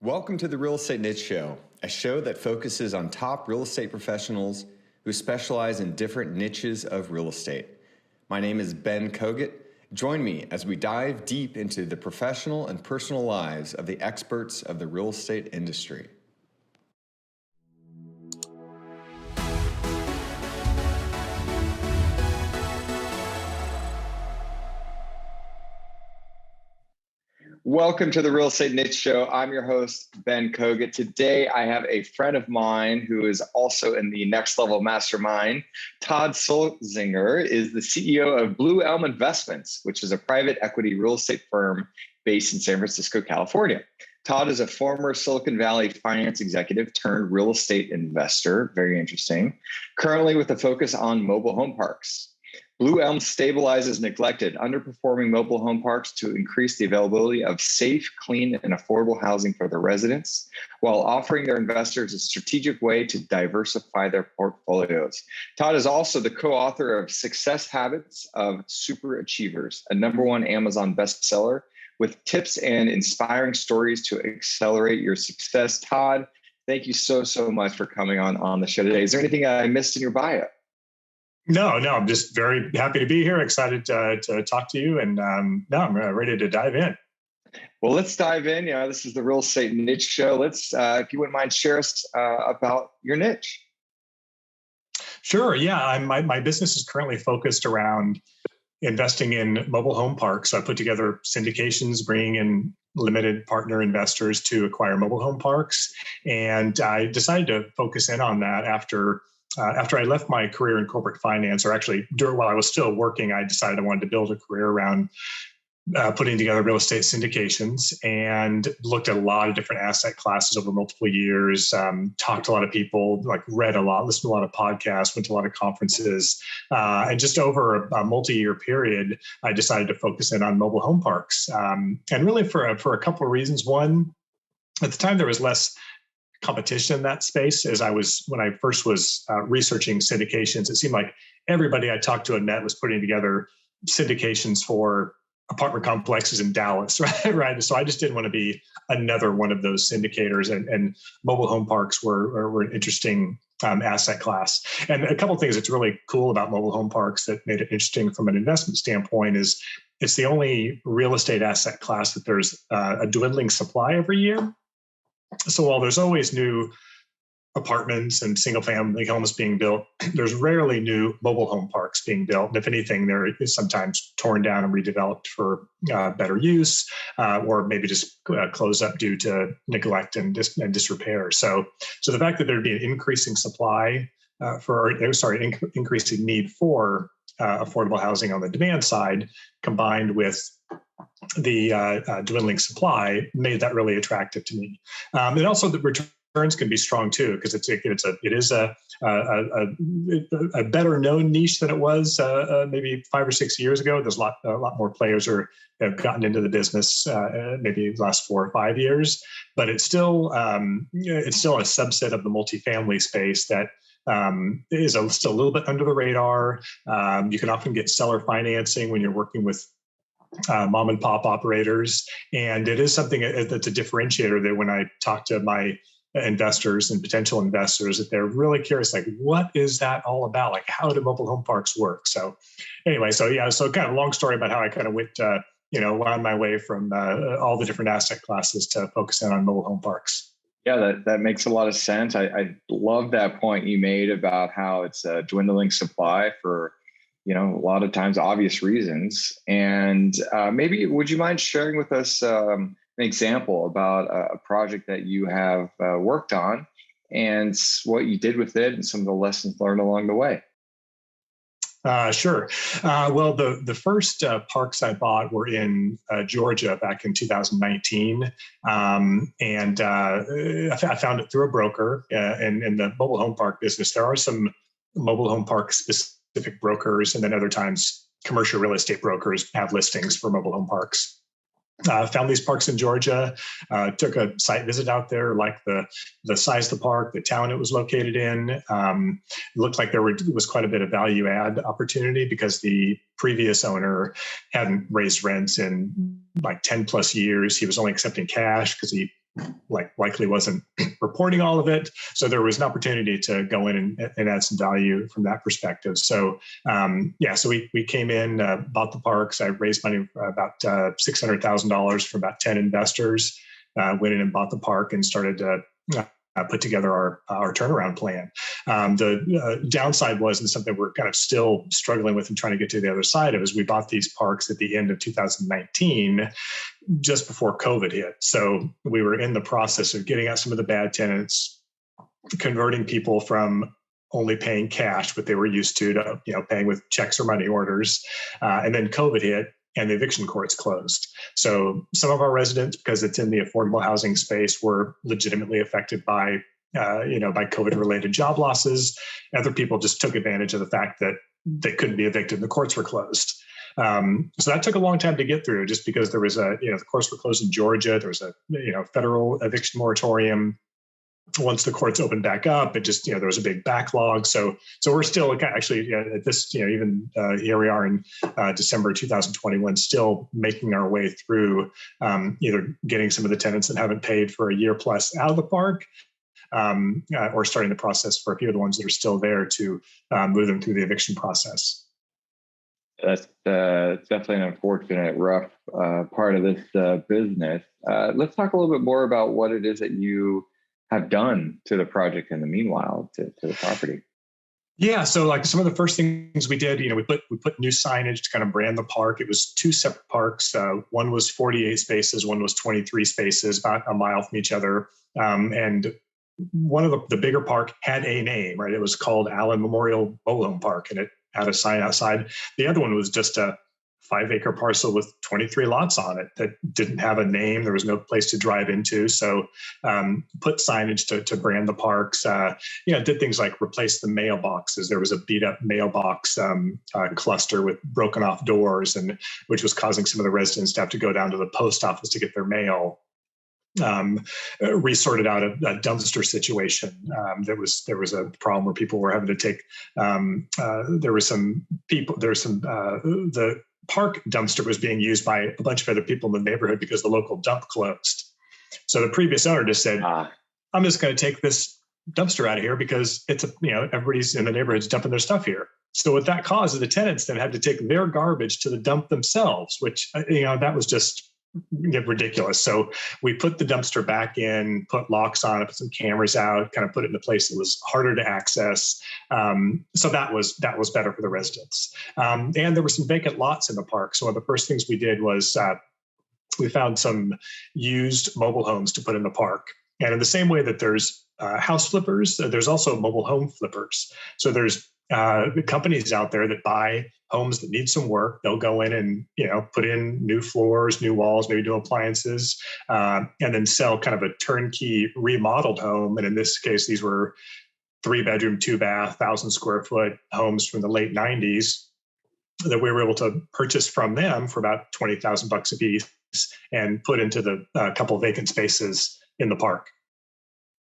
Welcome to the Real Estate Niche Show, a show that focuses on top real estate professionals who specialize in different niches of real estate. My name is Ben Kogut. Join me as we dive deep into the professional and personal lives of the experts of the real estate industry. Welcome to the Real Estate Niche Show. I'm your host, Ben Kogut. Today, I have a friend of mine who is also in the Next Level Mastermind. Todd Sulzinger is the CEO of Blue Elm Investments, which is a private equity real estate firm based in San Francisco, California. Todd is a former Silicon Valley finance executive turned real estate investor. Very interesting. Currently with a focus on mobile home parks. Blue Elm stabilizes neglected, underperforming mobile home parks to increase the availability of safe, clean, and affordable housing for their residents, while offering their investors a strategic way to diversify their portfolios. Todd is also the co-author of Success Habits of Super Achievers, a #1 Amazon bestseller with tips and inspiring stories to accelerate your success. Todd, thank you so much for coming on the show today. Is there anything I missed in your bio? No, I'm just very happy to be here. Excited to talk to you. And I'm ready to dive in. Well, let's dive in. This is the Real Estate Niche Show. Let's, if you wouldn't mind, share us about your niche. Sure. Yeah. My business is currently focused around investing in mobile home parks. So I put together syndications, bringing in limited partner investors to acquire mobile home parks. And I decided to focus in on that after I left my career in corporate finance, or actually while I was still working, I decided I wanted to build a career around putting together real estate syndications, and looked at a lot of different asset classes over multiple years, talked to a lot of people, read a lot, listened to a lot of podcasts, went to a lot of conferences. And just over a multi-year period, I decided to focus in on mobile home parks. And really for a couple of reasons. One, at the time, there was less competition in that space. When I first was researching syndications, it seemed like everybody I talked to and met was putting together syndications for apartment complexes in Dallas, right? So I just didn't want to be another one of those syndicators, and mobile home parks were an interesting asset class. And a couple of things that's really cool about mobile home parks that made it interesting from an investment standpoint is it's the only real estate asset class that there's a dwindling supply every year. So while there's always new apartments and single family homes being built, there's rarely new mobile home parks being built. And if anything, there is sometimes torn down and redeveloped for better increase, or maybe just close up due to neglect and disrepair. So the fact that there'd be an increasing supply increasing need for affordable housing on the demand side, combined with the dwindling supply, made that really attractive to me. And also the returns can be strong too, because it is a better known niche than it was maybe 5 or 6 years ago. There's a lot more players have gotten into the business maybe the last 4 or 5 years, but it's still a subset of the multifamily space that is still a little bit under the radar. You can often get seller financing when you're working with mom and pop operators. And it is something that's a differentiator that when I talk to my investors and potential investors, that they're really curious, what is that all about? How do mobile home parks work? So anyway, so kind of a long story about how I kind of went, wound my way from all the different asset classes to focus in on mobile home parks. Yeah, that makes a lot of sense. I love that point you made about how it's a dwindling supply for a lot of times obvious reasons. And maybe would you mind sharing with us an example about a project that you have worked on and what you did with it and some of the lessons learned along the way? Sure. Well, the first parks I bought were in Georgia back in 2019. And I found it through a broker. And in the mobile home park business, there are some mobile home park specific brokers, and then other times commercial real estate brokers have listings for mobile home parks. Found these parks in Georgia, took a site visit out there, liked the size of the park, the town it was located in. It looked like there was quite a bit of value add opportunity because the previous owner hadn't raised rents in 10 plus years. He was only accepting cash because he likely wasn't reporting all of it. So there was an opportunity to go in and add some value from that perspective. So so we came in, bought the parks. I raised money about $600,000 from about 10 investors. Went in and bought the park and started to put together our turnaround plan. The downside was, and something we're kind of still struggling with and trying to get to the other side of, is we bought these parks at the end of 2019, just before COVID hit. So we were in the process of getting out some of the bad tenants, converting people from only paying cash, what they were used to paying with checks or money orders. And then COVID hit, and the eviction courts closed. So some of our residents, because it's in the affordable housing space, were legitimately affected by COVID-related job losses. Other people just took advantage of the fact that they couldn't be evicted and the courts were closed. So that took a long time to get through, just because there was the courts were closed in Georgia. There was a federal eviction moratorium. Once the courts opened back up, it just, there was a big backlog. So we're still actually at this, even here we are in December 2021, still making our way through either getting some of the tenants that haven't paid for a year plus out of the park, or starting the process for a few of the ones that are still there to move them through the eviction process. That's definitely an unfortunate, rough part of this business. Let's talk a little bit more about what it is that you have done to the project in the meanwhile, to the property. Yeah, so like some of the first things we did, we put new signage to kind of brand the park. It was two separate parks. One was 48 spaces, one was 23 spaces, about a mile from each other. And one of the bigger park had a name, right? It was called Allen Memorial Mobile Home Park, and it had a sign outside. The other one was just a 5-acre parcel with 23 lots on it that didn't have a name. There was no place to drive into. So put signage to brand the parks, did things like replace the mailboxes. There was a beat up mailbox cluster with broken off doors, and which was causing some of the residents to have to go down to the post office to get their mail. Resorted out a dumpster situation. There was a problem where people were having to take. The park dumpster was being used by a bunch of other people in the neighborhood because the local dump closed. So the previous owner just said, "I'm just going to take this dumpster out of here because it's everybody's in the neighborhood's dumping their stuff here." So what that caused is the tenants then had to take their garbage to the dump themselves, which that was just ridiculous. So we put the dumpster back in, put locks on it, put some cameras out, kind of put it in a place that was harder to access. So that was better for the residents. And there were some vacant lots in the park. So one of the first things we did was we found some used mobile homes to put in the park. And in the same way that there's house flippers, there's also mobile home flippers. So there's companies out there that buy homes that need some work. They'll go in and put in new floors, new walls, maybe new appliances, and then sell kind of a turnkey remodeled home. And in this case, these were 3-bedroom, 2-bath, 1,000 square foot homes from the late 90s that we were able to purchase from them for about $20,000 a piece and put into the couple of vacant spaces in the park.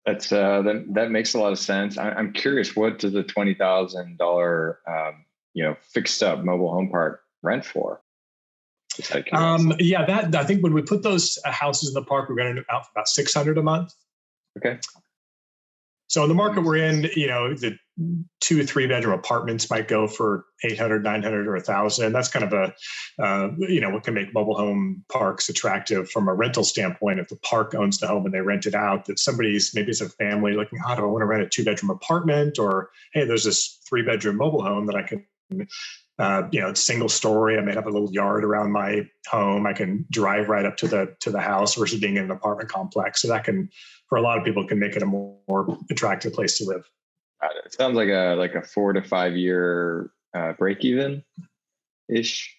That's that makes a lot of sense. I'm curious, what does a $20,000 fixed up mobile home park rent for? I think when we put those houses in the park, we're renting out for about $600 a month. Okay. So in the market we're in, the 2-3-bedroom apartments might go for $800, $900, or $1,000. That's kind of what can make mobile home parks attractive from a rental standpoint. If the park owns the home and they rent it out, that maybe it's a family looking, do I want to rent a 2-bedroom apartment? Or, hey, there's this 3-bedroom mobile home that I can, it's single story. I may have a little yard around my home. I can drive right up to the house versus being in an apartment complex. So that can, for a lot of people, can make it a more attractive place to live. It sounds like a 4 to 5 year break even ish.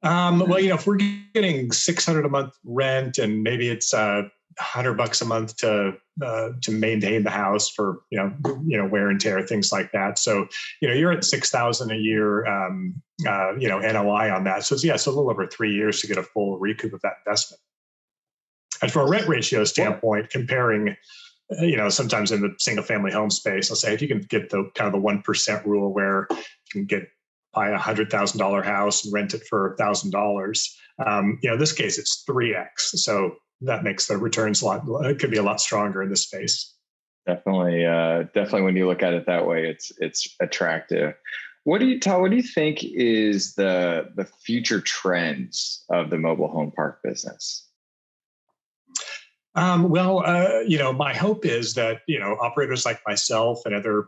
If we're getting $600 a month rent and maybe it's $100 a month to maintain the house for wear and tear, things like that. So you're at $6,000 a year NOI on that. So it's a little over 3 years to get a full recoup of that investment. And from a rent ratio standpoint, comparing, sometimes in the single family home space, I'll say if you can get the kind of the 1% rule where you can buy a $100,000 house and rent it for $1,000. In this case, it's 3x. So that makes the returns it could be a lot stronger in this space. Definitely. When you look at it that way, it's attractive. Todd, what do you think is the future trends of the mobile home park business? My hope is that, operators like myself and other,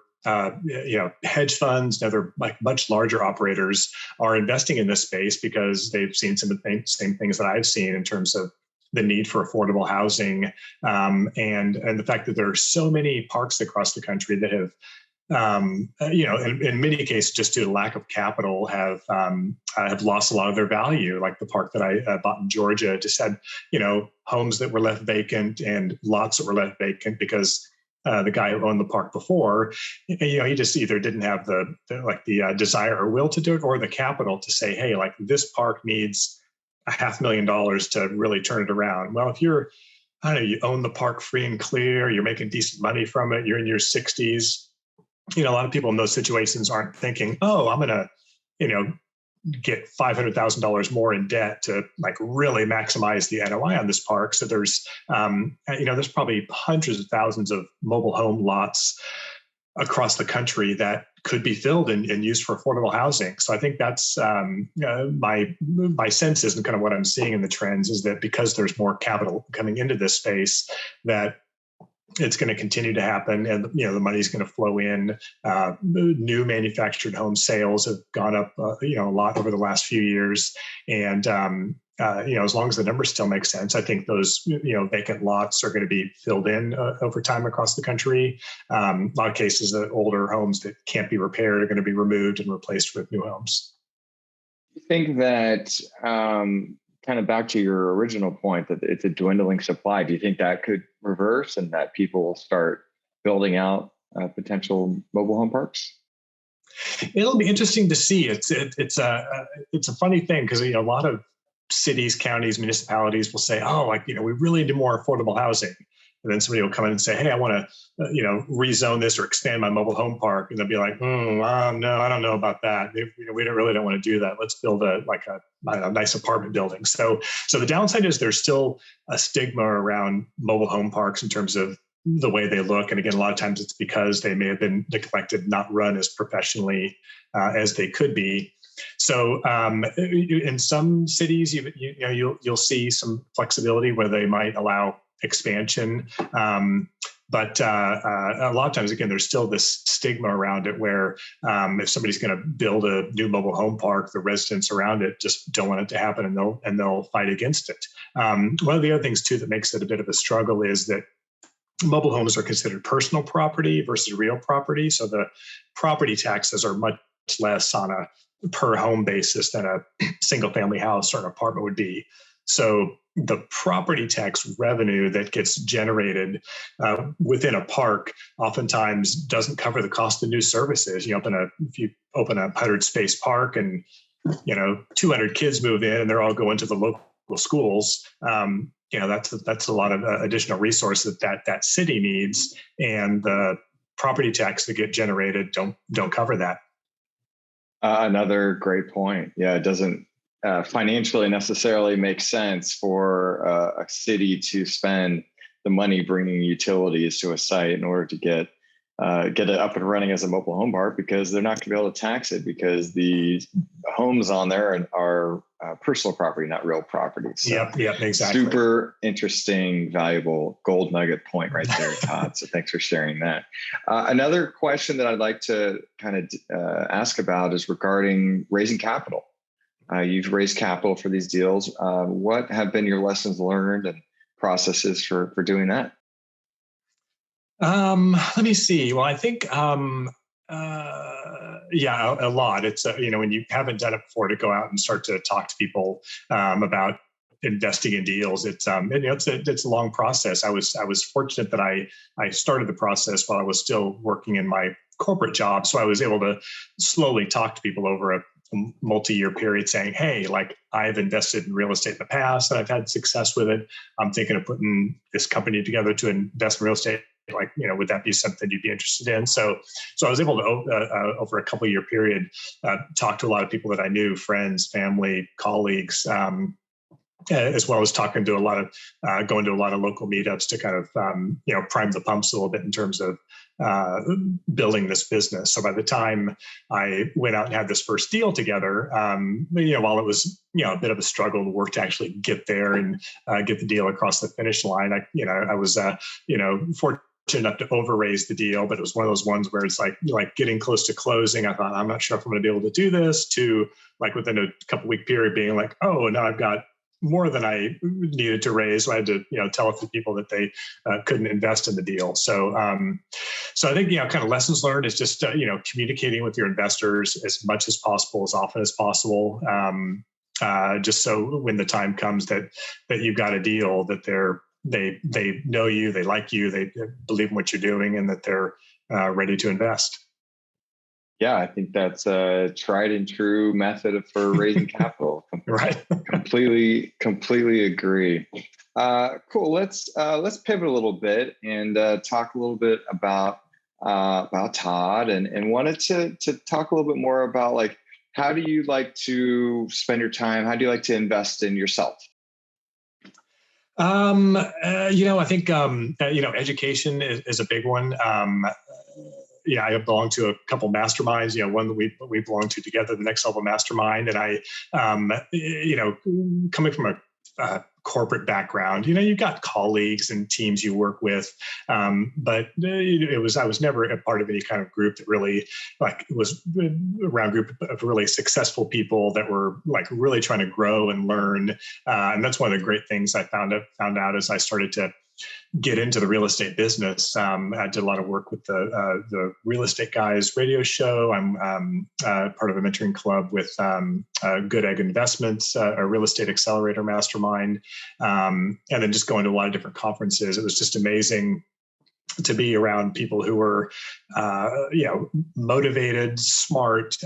hedge funds and other like much larger operators are investing in this space because they've seen some of the same things that I've seen in terms of the need for affordable housing, and the fact that there are so many parks across the country that have, in many cases, just due to lack of capital, have lost a lot of their value. Like the park that I bought in Georgia just had, homes that were left vacant and lots that were left vacant because the guy who owned the park before, he just either didn't have the desire or will to do it, or the capital to say, hey, like this park needs $500,000 to really turn it around. Well, if you're, you own the park free and clear, you're making decent money from it, you're in your 60s. A lot of people in those situations aren't thinking, oh, I'm going to, get $500,000 more in debt to like really maximize the NOI on this park. So there's, there's probably hundreds of thousands of mobile home lots across the country that could be filled and used for affordable housing. So I think that's my sense is, and kind of what I'm seeing in the trends is that because there's more capital coming into this space, that it's going to continue to happen, and the money's going to flow in. New manufactured home sales have gone up, a lot over the last few years, and as long as the numbers still make sense, I think those vacant lots are going to be filled in over time across the country. A lot of cases, the older homes that can't be repaired are going to be removed and replaced with new homes. You think that kind of back to your original point that it's a dwindling supply, do you think that could reverse and that people will start building out potential mobile home parks? It'll be interesting to see. It's a funny thing because a lot of cities, counties, municipalities will say, oh, we really need more affordable housing. And then somebody will come in and say, hey, I want to, rezone this or expand my mobile home park. And they'll be like, no, I don't know about that. We don't want to do that. Let's build a nice apartment building. So the downside is there's still a stigma around mobile home parks in terms of the way they look. And again, a lot of times it's because they may have been neglected, not run as professionally as they could be. So in some cities, you'll see some flexibility where they might allow expansion. But a lot of times, again, there's still this stigma around it where if somebody's going to build a new mobile home park, the residents around it just don't want it to happen, and they'll fight against it. One of the other things, too, that makes it a bit of a struggle is that mobile homes are considered personal property versus real property. So the property taxes are much less on a per home basis than a single family house or an apartment would be. So the property tax revenue that gets generated within a park oftentimes doesn't cover the cost of new services. If you open a 100-space park and 200 kids move in and they're all going to the local schools, that's a lot of additional resources that city needs, and the property tax that get generated don't cover that. Another great point. Yeah, it doesn't financially necessarily make sense for a city to spend the money bringing utilities to a site in order to get it up and running as a mobile home park, because they're not going to be able to tax it because the homes on there are personal property, not real property. So yep, exactly. Super interesting, valuable gold nugget point right there, Todd. So thanks for sharing that. Another question that I'd like to kind of ask about is regarding raising capital. You've raised capital for these deals. What have been your lessons learned and processes for doing that? Let me see. Well, I think, a lot. It's, when you haven't done it before, to go out and start to talk to people about investing in deals. It's a long process. I was fortunate that I started the process while I was still working in my corporate job. So I was able to slowly talk to people over a multi-year period saying, hey, I've invested in real estate in the past and I've had success with it. I'm thinking of putting this company together to invest in real estate. Would that be something you'd be interested in? So I was able to, over a couple of year period, talk to a lot of people that I knew, friends, family, colleagues, as well as talking to a lot of, going to a lot of local meetups to kind of, prime the pumps a little bit in terms of building this business. So by the time I went out and had this first deal together, while it was, a bit of a struggle to work to actually get there and get the deal across the finish line, I was, fortunate enough to overraise the deal, but it was one of those ones where it's like getting close to closing. I thought, I'm not sure if I'm going to be able to do this, to like within a couple week period being like, oh, now I've got more than I needed to raise. So I had to, tell a few people that they couldn't invest in the deal. So, so I think, kind of lessons learned is just, communicating with your investors as much as possible, as often as possible. Just so when the time comes that you've got a deal, that they know you, they like you, they believe in what you're doing, and that they're ready to invest. Yeah, I think that's a tried and true method for raising capital. Right. Completely agree. Cool. Let's pivot a little bit and talk a little bit about Todd, and wanted to talk a little bit more about, like, how do you like to spend your time? How do you like to invest in yourself? I think, education is a big one. I belong to a couple masterminds, one that we belong to together, the Next Level Mastermind. And I, coming from a corporate background, you've got colleagues and teams you work with. But I was never a part of any kind of group that really was around a group of really successful people that were really trying to grow and learn. And that's one of the great things I found out as I started to get into the real estate business. I did a lot of work with the Real Estate Guys radio show. I'm part of a mentoring club with Goodegg Investments, a real estate accelerator mastermind, and then just going to a lot of different conferences. It was just amazing to be around people who were, motivated, smart,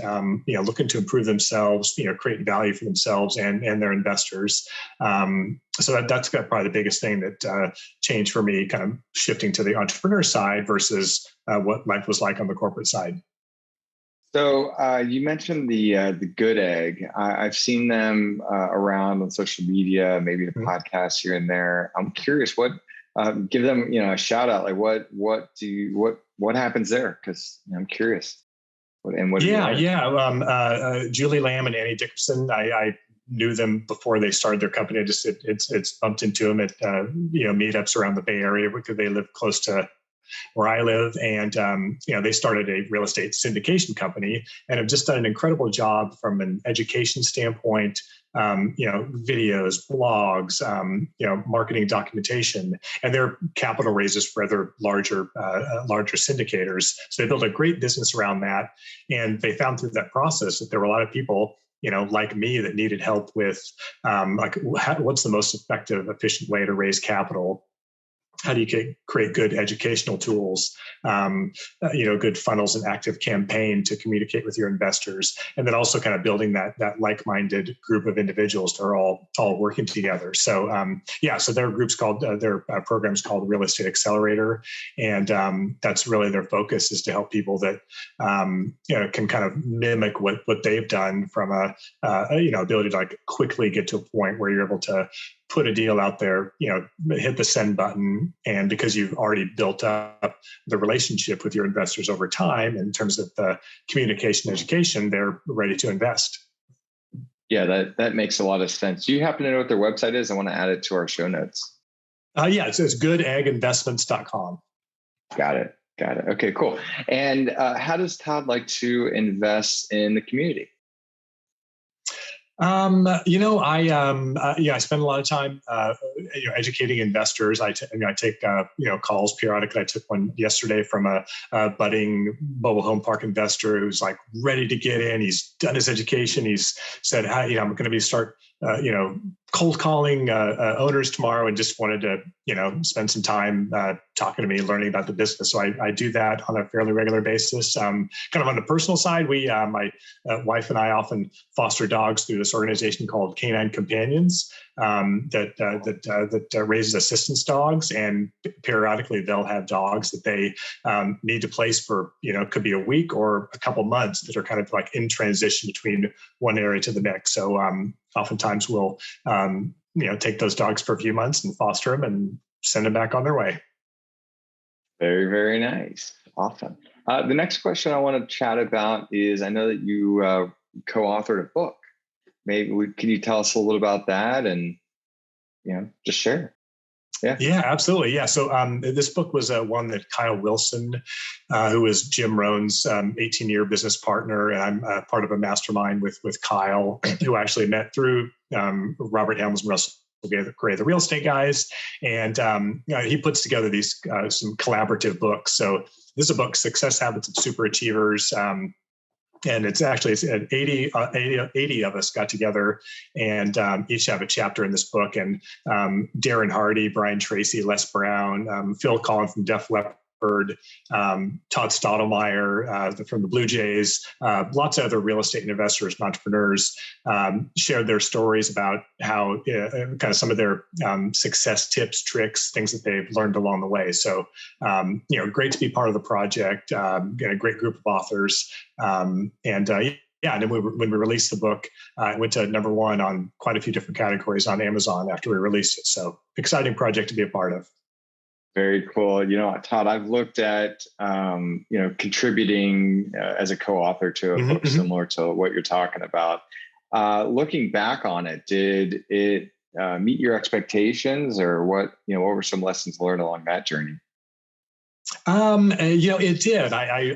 looking to improve themselves, create value for themselves and their investors. So that's probably the biggest thing that changed for me, kind of shifting to the entrepreneur side versus what life was like on the corporate side. So you mentioned the Goodegg. I've seen them around on social media, maybe a podcast here and there. I'm curious, what give them a shout out. Like what happens there? Because I'm curious. Julie Lamb and Annie Dickerson. I knew them before they started their company. I just it's bumped into them at meetups around the Bay Area because they live close to where I live. And, they started a real estate syndication company and have just done an incredible job from an education standpoint, videos, blogs, marketing documentation, and their capital raises for other larger syndicators. So they built a great business around that. And they found through that process that there were a lot of people, like me, that needed help with, what's the most effective, efficient way to raise capital? How do you create good educational tools, good funnels and active campaign to communicate with your investors, and then also kind of building that like-minded group of individuals that are all working together. So so their group's called their program's called Real Estate Accelerator, and that's really their focus, is to help people that can kind of mimic what they've done from a ability to quickly get to a point where you're able to put a deal out there, hit the send button. And because you've already built up the relationship with your investors over time, in terms of the communication education, they're ready to invest. Yeah, that makes a lot of sense. Do you happen to know what their website is? I want to add it to our show notes. It's goodegginvestments.com. Got it. Okay, cool. And how does Todd like to invest in the community? I spend a lot of time, educating investors. I take, calls periodically. I took one yesterday from a budding mobile home park investor who's ready to get in. He's done his education. He's said, I'm going to start, cold calling owners tomorrow, and just wanted to, spend some time talking to me, learning about the business. So I do that on a fairly regular basis. Kind of on the personal side, my wife and I often foster dogs through this organization called Canine Companions that raises assistance dogs, and periodically they'll have dogs that they need to place for, could be a week or a couple months, that are kind of in transition between one area to the next. So oftentimes we'll take those dogs for a few months and foster them and send them back on their way. Very, very nice. Awesome. The next question I want to chat about is, I know that you co-authored a book. Can you tell us a little about that and, just share? Yeah, absolutely. Yeah. So this book was one that Kyle Wilson, who is Jim Rohn's 18-year business partner, and I'm part of a mastermind with Kyle, who actually met through Robert Helms and Russell Gray, the real estate guys. And he puts together these some collaborative books. So this is a book, Success Habits of Superachievers. And it's 80 of us got together and each have a chapter in this book. And Darren Hardy, Brian Tracy, Les Brown, Phil Collin from Def Leppard, Todd Stottlemyre from the Blue Jays, lots of other real estate investors and entrepreneurs shared their stories about how kind of some of their success tips, tricks, things that they've learned along the way. So, great to be part of the project. A great group of authors, and then when we released the book, it went to #1 on quite a few different categories on Amazon after we released it. So, exciting project to be a part of. Very cool. Todd, I've looked at, contributing as a co-author to a book similar to what you're talking about. Looking back on it, did it meet your expectations, or what were some lessons learned along that journey? It did. I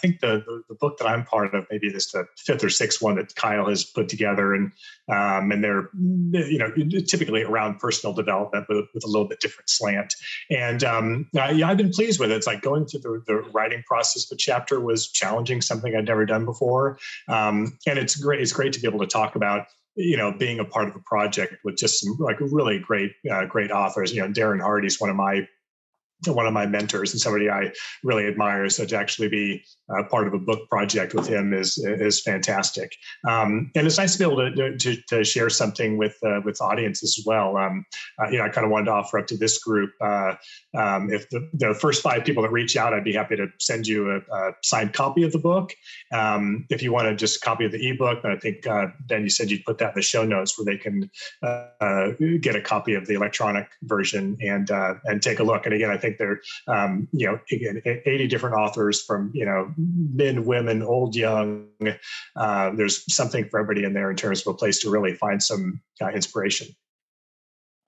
think the book that I'm part of, maybe this the 5th or 6th one that Kyle has put together, and they're typically around personal development, but with a little bit different slant. And I've been pleased with it. It's like going through the writing process of a chapter was challenging, something I'd never done before, and it's great. It's great to be able to talk about being a part of a project with just some really great authors. Darren Hardy is one of my mentors and somebody I really admire. So to actually be part of a book project with him is fantastic. And it's nice to be able to share something with audiences as well. I kind of wanted to offer up to this group, if the first 5 people that reach out, I'd be happy to send you a signed copy of the book. If you want to just copy of the ebook, I think, Ben, you said you'd put that in the show notes where they can get a copy of the electronic version and take a look. And again, I think there, 80 different authors from, men, women, old, young. There's something for everybody in there in terms of a place to really find some inspiration.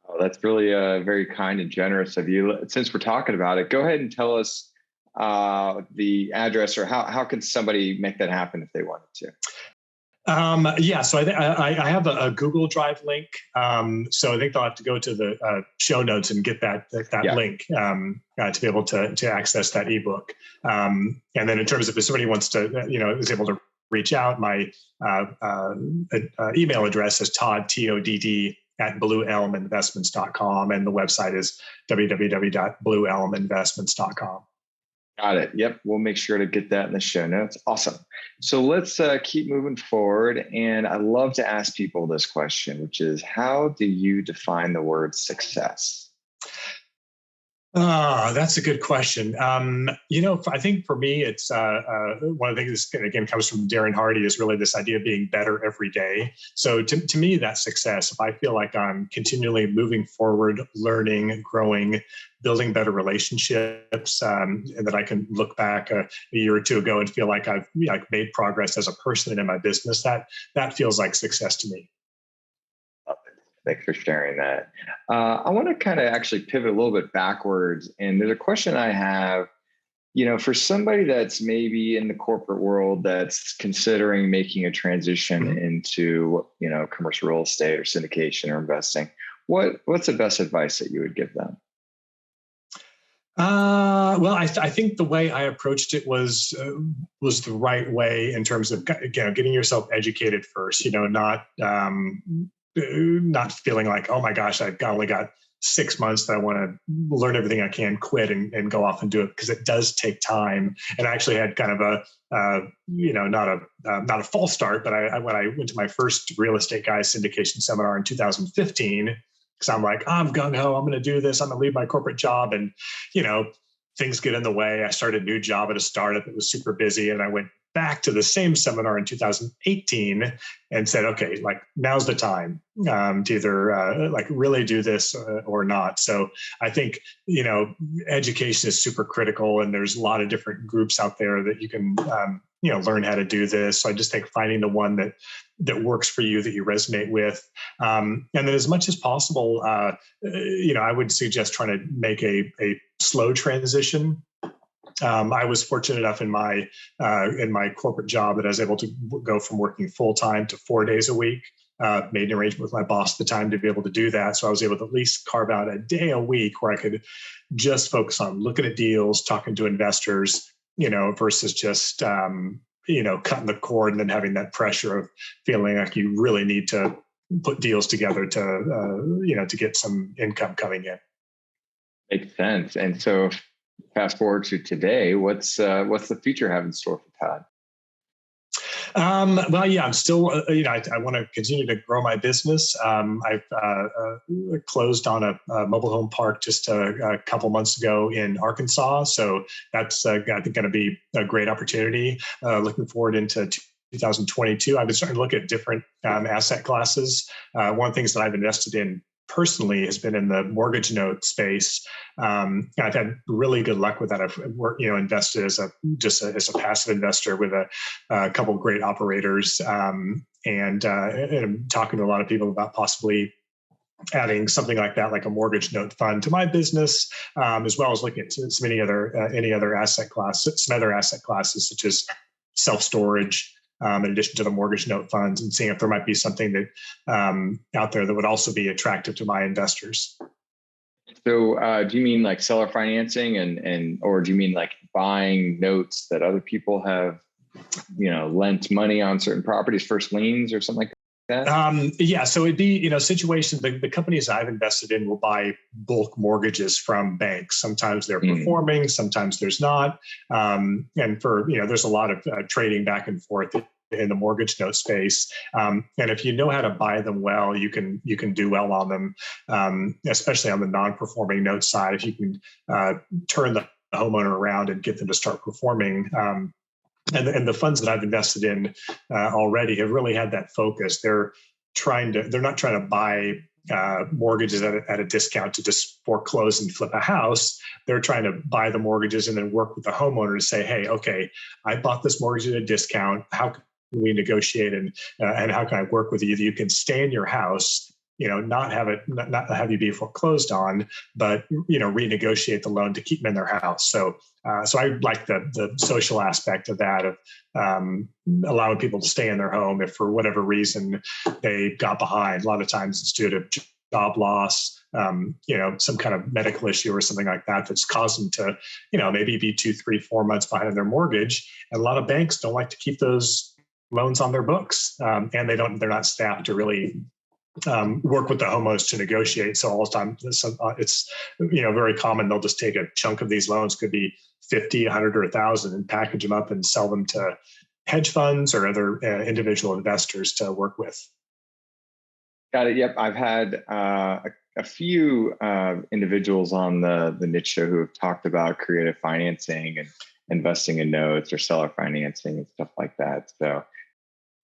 Oh, that's really very kind and generous of you. Since we're talking about it, go ahead and tell us the address, or how can somebody make that happen if they wanted to? So I have a Google Drive link. So I think they'll have to go to the show notes and get that link to be able to access that ebook. And then in terms of if somebody wants to, is able to reach out, my email address is Todd, TODD, at blueelminvestments.com. And the website is www.blueelminvestments.com. Got it. Yep. We'll make sure to get that in the show notes. Awesome. So let's keep moving forward. And I love to ask people this question, which is, how do you define the word success? That's a good question. I think for me, it's one of the things that, again, comes from Darren Hardy, is really this idea of being better every day. So to me, that's success. If I feel like I'm continually moving forward, learning, growing, building better relationships, and that I can look back a year or two ago and feel like I've made progress as a person and in my business, that feels like success to me. Thanks for sharing that. I want to kind of actually pivot a little bit backwards. And there's a question I have, for somebody that's maybe in the corporate world that's considering making a transition into, commercial real estate or syndication or investing. What's the best advice that you would give them? Well, I think the way I approached it was the right way in terms of, getting yourself educated first, not feeling like, oh my gosh, I've only got 6 months that I want to learn everything I can, quit and go off and do it, because it does take time. And I actually had kind of not a false start, but when I went to my first real estate guys syndication seminar in 2015, because I'm like, I'm gung ho, I'm going to do this, I'm going to leave my corporate job, and things get in the way. I started a new job at a startup that was super busy, and I went back to the same seminar in 2018 and said, okay, like now's the time to either like really do this or not. So I think, education is super critical, and there's a lot of different groups out there that you can, learn how to do this. So I just think finding the one that works for you, that you resonate with. And then as much as possible, I would suggest trying to make a slow transition. I was fortunate enough in my corporate job that I was able to go from working full time to 4 days a week. Made an arrangement with my boss at the time to be able to do that. So I was able to at least carve out a day a week where I could just focus on looking at deals, talking to investors, versus just, cutting the cord and then having that pressure of feeling like you really need to put deals together to get some income coming in. Makes sense. And so fast forward to today, what's the future have in store for Todd? I'm still, I want to continue to grow my business. I've closed on a mobile home park just a couple months ago in Arkansas. So that's, I think, going to be a great opportunity. Looking forward into 2022. I've been starting to look at different asset classes. One of the things that I've invested in personally has been in the mortgage note space. I've had really good luck with that. I've invested as a passive investor with a couple of great operators, and I'm talking to a lot of people about possibly adding something like that, like a mortgage note fund, to my business, as well as looking at some other asset classes such as self-storage, in addition to the mortgage note funds, and seeing if there might be something that out there that would also be attractive to my investors. So do you mean like seller financing or do you mean like buying notes that other people have, lent money on certain properties, first liens or something like that? So it'd be, situations, the companies I've invested in will buy bulk mortgages from banks. Sometimes they're performing, sometimes there's not. And there's a lot of trading back and forth in the mortgage note space. And if you know how to buy them well, you can do well on them, especially on the non-performing note side. If you can turn the homeowner around and get them to start performing, and the funds that I've invested in already have really had that focus. They're not trying to buy mortgages at a discount to just foreclose and flip a house. They're trying to buy the mortgages and then work with the homeowner to say, hey, okay, I bought this mortgage at a discount. How can we negotiate and how can I work with you? You can stay in your house, not have you be foreclosed on, but renegotiate the loan to keep them in their house. So I like the social aspect of that, of allowing people to stay in their home if for whatever reason they got behind. A lot of times it's due to job loss, some kind of medical issue or something like that that's caused them to, maybe be 2, 3, 4 months behind on their mortgage. And a lot of banks don't like to keep those loans on their books, and they're not staffed to really work with the homeowners to negotiate. So all the time, it's very common. They'll just take a chunk of these loans, could be 50, 100, or 1,000, and package them up and sell them to hedge funds or other individual investors to work with. Got it. Yep, I've had a few individuals on the niche show who have talked about creative financing and investing in notes or seller financing and stuff like that. So.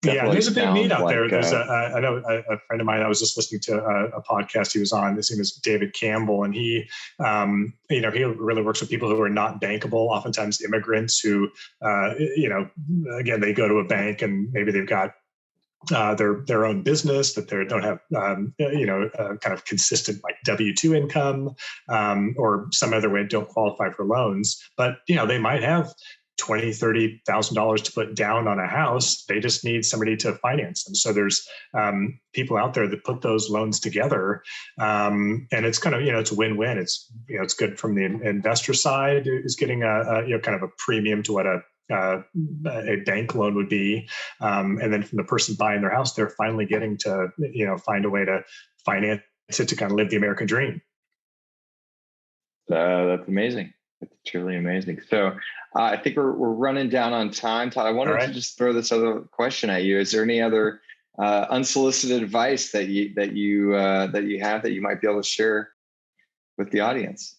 Yeah, there's a big need out there. There's I know a friend of mine, I was just listening to a podcast he was on. His name is David Campbell, and he really works with people who are not bankable, oftentimes immigrants who, again, they go to a bank and maybe they've got their own business, that they don't have, kind of consistent like W-2 income, or some other way don't qualify for loans, but, they might have $20,000, $30,000 to put down on a house. They just need somebody to finance them. So there's people out there that put those loans together, and it's kind of it's a win-win. It's it's good from the investor side, is getting a kind of a premium to what a bank loan would be, and then from the person buying their house, they're finally getting to find a way to finance it to kind of live the American dream. That's amazing. It's truly amazing. So I think we're running down on time, Todd. I wanted to just throw this other question at you. Is there any other unsolicited advice that you have that you might be able to share with the audience?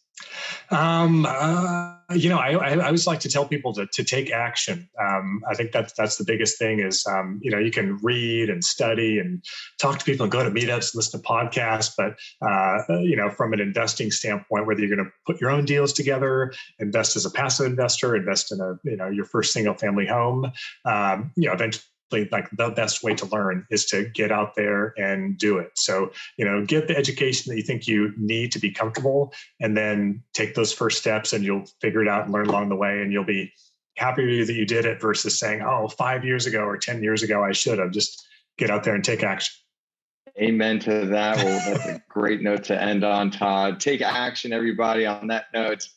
I always like to tell people to take action. I think that's the biggest thing is, you can read and study and talk to people and go to meetups, listen to podcasts. But, from an investing standpoint, whether you're going to put your own deals together, invest as a passive investor, invest in your first single family home, eventually, like the best way to learn is to get out there and do it. So, get the education that you think you need to be comfortable, and then take those first steps, and you'll figure it out and learn along the way. And you'll be happy that you did it versus saying, oh, 5 years ago or 10 years ago, I should have. Just get out there and take action. Amen to that. Well, that's a great note to end on, Todd. Take action, everybody. On that note,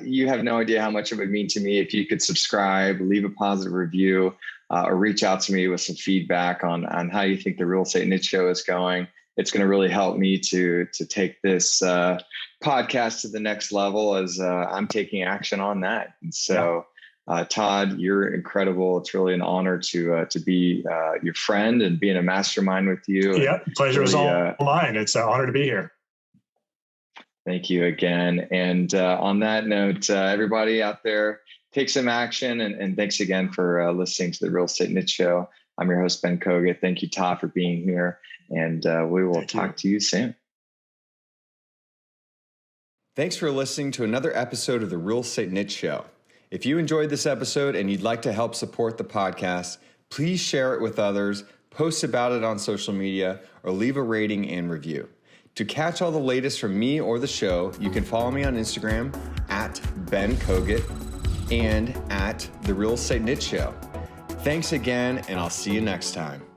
you have no idea how much it would mean to me if you could subscribe, leave a positive review, or reach out to me with some feedback on how you think the Real Estate Niche Show is going. It's going to really help me to take this podcast to the next level as I'm taking action on that. And so, Todd, you're incredible. It's really an honor to be your friend and be in a mastermind with you. Yeah, pleasure is all mine. It's an honor to be here. Thank you again. And on that note, everybody out there, take some action. And thanks again for listening to the Real Estate Niche Show. I'm your host, Ben Kogut. Thank you, Todd, for being here. And we will talk to you soon. Thanks for listening to another episode of the Real Estate Niche Show. If you enjoyed this episode and you'd like to help support the podcast, please share it with others, post about it on social media, or leave a rating and review. To catch all the latest from me or the show, you can follow me on Instagram at Ben Kogut and at The Real Estate Niche Show. Thanks again, and I'll see you next time.